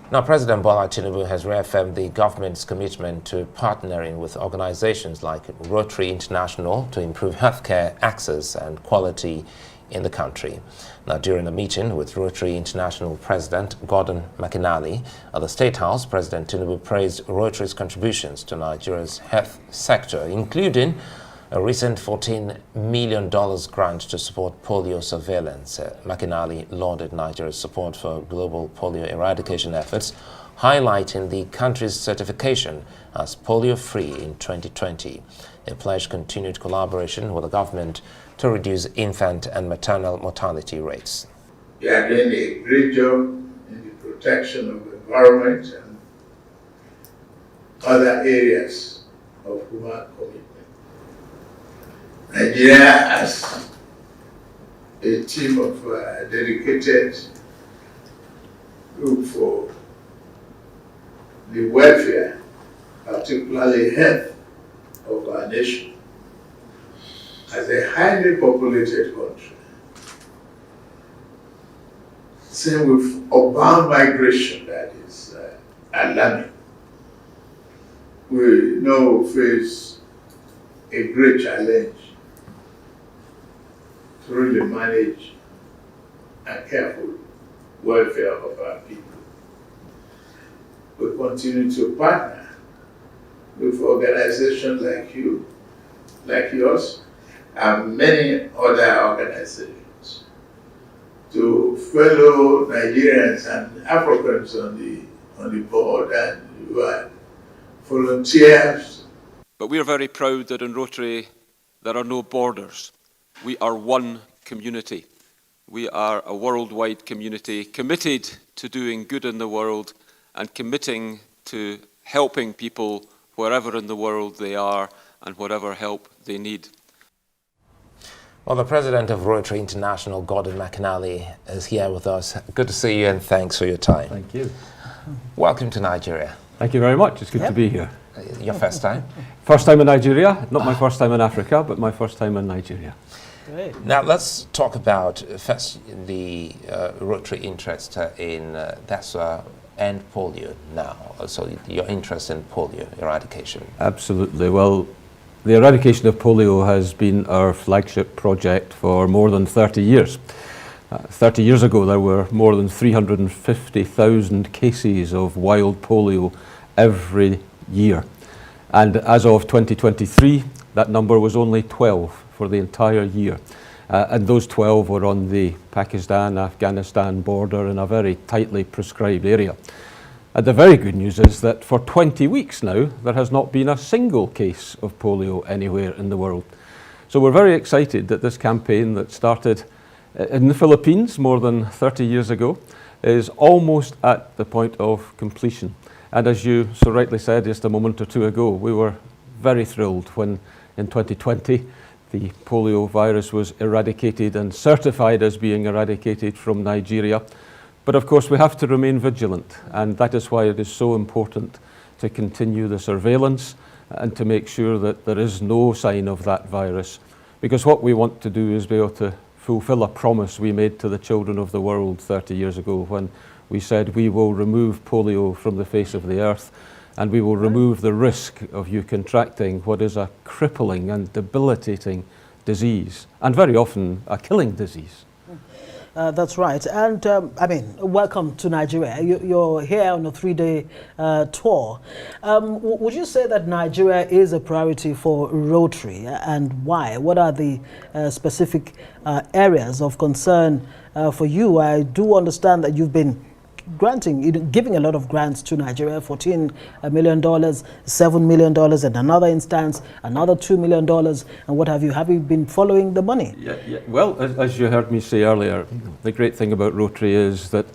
Now, President Bola Tinubu has reaffirmed the government's commitment to partnering with organizations like Rotary International to improve healthcare access and quality in the country. Now, during a meeting with Rotary International President Mclnally at the State House, President Tinubu praised Rotary's contributions to Nigeria's health sector, including a recent $14 million grant to support polio surveillance. Mclnally lauded Nigeria's support for global polio eradication efforts, highlighting the country's certification as polio-free in 2020. They pledged continued collaboration with the government to reduce infant and maternal mortality rates. You are doing a great job in the protection of the environment and other areas of human commitment. Nigeria has a team of dedicated group for the welfare, particularly health of our nation. As a highly populated country, same with urban migration that is alarming. We now face a great challenge to really manage and careful welfare of our people. We continue to partner with organizations like you, like yours, and many other organizations to fellow Nigerians and Africans on the board, and you are volunteers. But we are very proud that in Rotary there are no borders. We are one community. We are a worldwide community committed to doing good in the world and committing to helping people wherever in the world they are and whatever help they need. Well, the president of Rotary International, Mclnally, is here with us. Good to see you and thanks for your time. Thank you. Welcome to Nigeria. Thank you very much. It's good to be here. Your first time? First time in Nigeria. Not my first time in Africa, but my first time in Nigeria. Great. Now let's talk about first the Rotary interest in end polio now. So your interest in polio eradication. Absolutely. Well, the eradication of polio has been our flagship project for more than 30 years. 30 years ago there were more than 350,000 cases of wild polio every year. And as of 2023, that number was only 12 for the entire year. And those 12 were on the Pakistan-Afghanistan border in a very tightly prescribed area. And the very good news is that for 20 weeks now, there has not been a single case of polio anywhere in the world. So we're very excited that this campaign that started in the Philippines more than 30 years ago is almost at the point of completion. And as you so rightly said just a moment or two ago, we were very thrilled when in 2020 the polio virus was eradicated and certified as being eradicated from Nigeria. But of course we have to remain vigilant, and that is why it is so important to continue the surveillance and to make sure that there is no sign of that virus. Because what we want to do is be able to fulfill a promise we made to the children of the world 30 years ago when we said we will remove polio from the face of the earth, and we will remove the risk of you contracting what is a crippling and debilitating disease, and very often a killing disease. That's right. And welcome to Nigeria. You're here on a 3-day tour. Would you say that Nigeria is a priority for Rotary, and why? What are the specific areas of concern for you? I do understand that you've been giving a lot of grants to Nigeria, $14 million, $7 million, and another instance, another $2 million, and what have you? Have you been following the money? Yeah. Well, as you heard me say earlier, the great thing about Rotary is that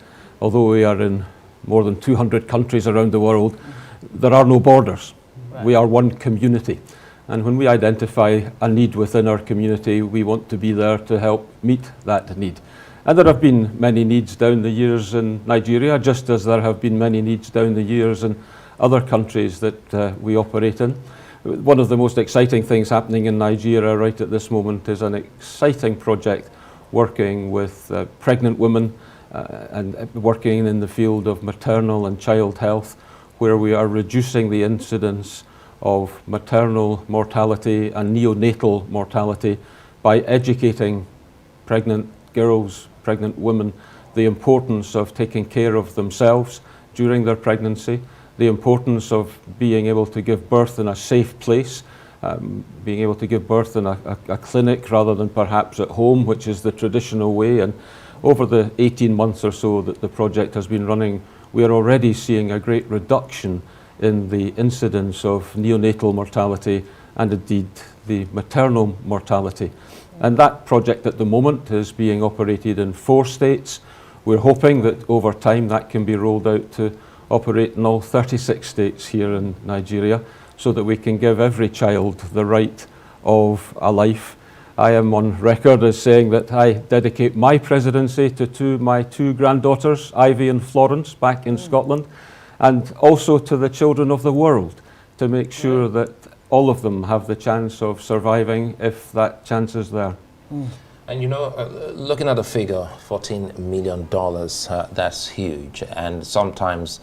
although we are in more than 200 countries around the world, there are no borders. Right. We are one community. And when we identify a need within our community, we want to be there to help meet that need. And there have been many needs down the years in Nigeria, just as there have been many needs down the years in other countries that we operate in. One of the most exciting things happening in Nigeria right at this moment is an exciting project working with pregnant women and working in the field of maternal and child health, where we are reducing the incidence of maternal mortality and neonatal mortality by educating pregnant girls, pregnant women, the importance of taking care of themselves during their pregnancy, the importance of being able to give birth in a safe place, being able to give birth in a clinic rather than perhaps at home, which is the traditional way. And over the 18 months or so that the project has been running, we are already seeing a great reduction in the incidence of neonatal mortality and indeed the maternal mortality. And that project at the moment is being operated in 4 states. We're hoping that over time that can be rolled out to operate in all 36 states here in Nigeria, so that we can give every child the right of a life. I am on record as saying that I dedicate my presidency to my 2 granddaughters, Ivy and Florence, back in Scotland, and also to the children of the world, to make sure that all of them have the chance of surviving if that chance is there. And you know, looking at the figure, $14 million, that's huge. And sometimes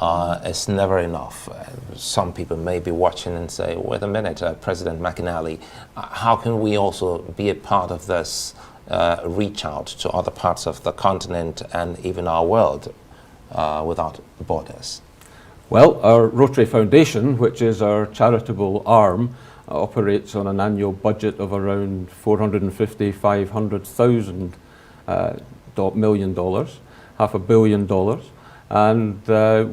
it's never enough. Some people may be watching and say, wait a minute, President Mclnally, how can we also be a part of this reach out to other parts of the continent and even our world without borders? Well, our Rotary Foundation, which is our charitable arm, operates on an annual budget of around $450,000–500,000 million, $500 million. And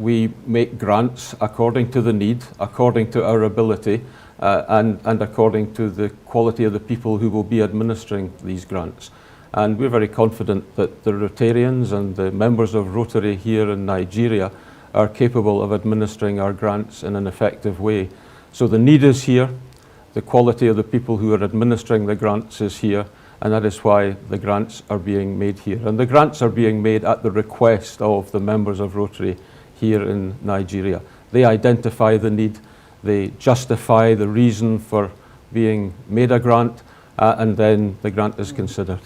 we make grants according to the need, according to our ability, and according to the quality of the people who will be administering these grants. And we're very confident that the Rotarians and the members of Rotary here in Nigeria are capable of administering our grants in an effective way. So the need is here, the quality of the people who are administering the grants is here, and that is why the grants are being made here. And the grants are being made at the request of the members of Rotary here in Nigeria. They identify the need, they justify the reason for being made a grant, and then the grant is considered.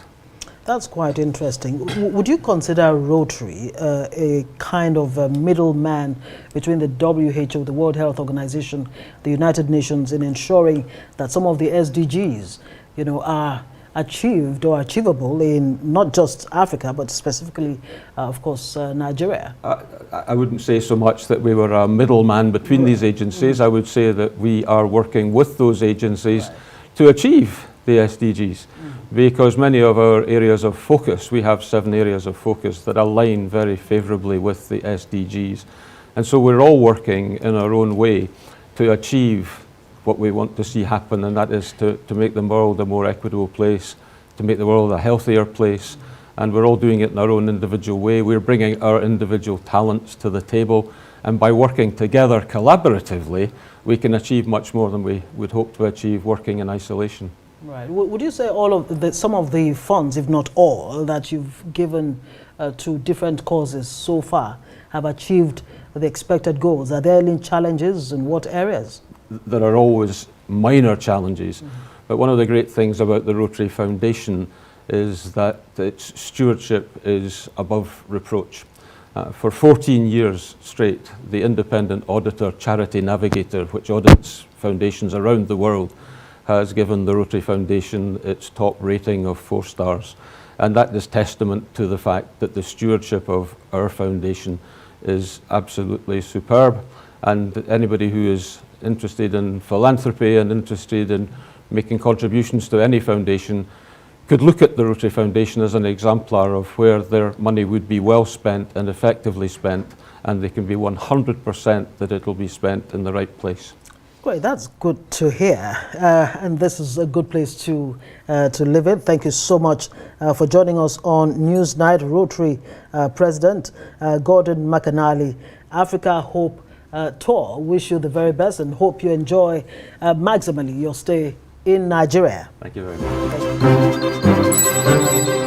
That's quite interesting. Would you consider Rotary a kind of a middleman between the WHO, the World Health Organization, the United Nations, in ensuring that some of the SDGs, you know, are achieved or achievable in not just Africa, but specifically, of course, Nigeria? I wouldn't say so much that we were a middleman between these agencies. I would say that we are working with those agencies to achieve the SDGs, because many of our areas of focus, we have 7 areas of focus that align very favorably with the SDGs. And so we're all working in our own way to achieve what we want to see happen, and that is to make the world a more equitable place, to make the world a healthier place. And we're all doing it in our own individual way. We're bringing our individual talents to the table, and by working together collaboratively, we can achieve much more than we would hope to achieve working in isolation. Right. Would you say some of the funds, if not all, that you've given to different causes so far have achieved the expected goals? Are there any challenges, in what areas? There are always minor challenges, but one of the great things about the Rotary Foundation is that its stewardship is above reproach. For 14 years straight, the independent auditor Charity Navigator, which audits foundations around the world, has given the Rotary Foundation its top rating of 4 stars. And that is testament to the fact that the stewardship of our foundation is absolutely superb. And anybody who is interested in philanthropy and interested in making contributions to any foundation could look at the Rotary Foundation as an exemplar of where their money would be well spent and effectively spent, and they can be 100% that it will be spent in the right place. Great, that's good to hear, and this is a good place to live in. Thank you so much for joining us on Newsnight. Rotary President Gordon Mclnally, Africa Hope Tour. Wish you the very best and hope you enjoy maximally your stay in Nigeria. Thank you very much.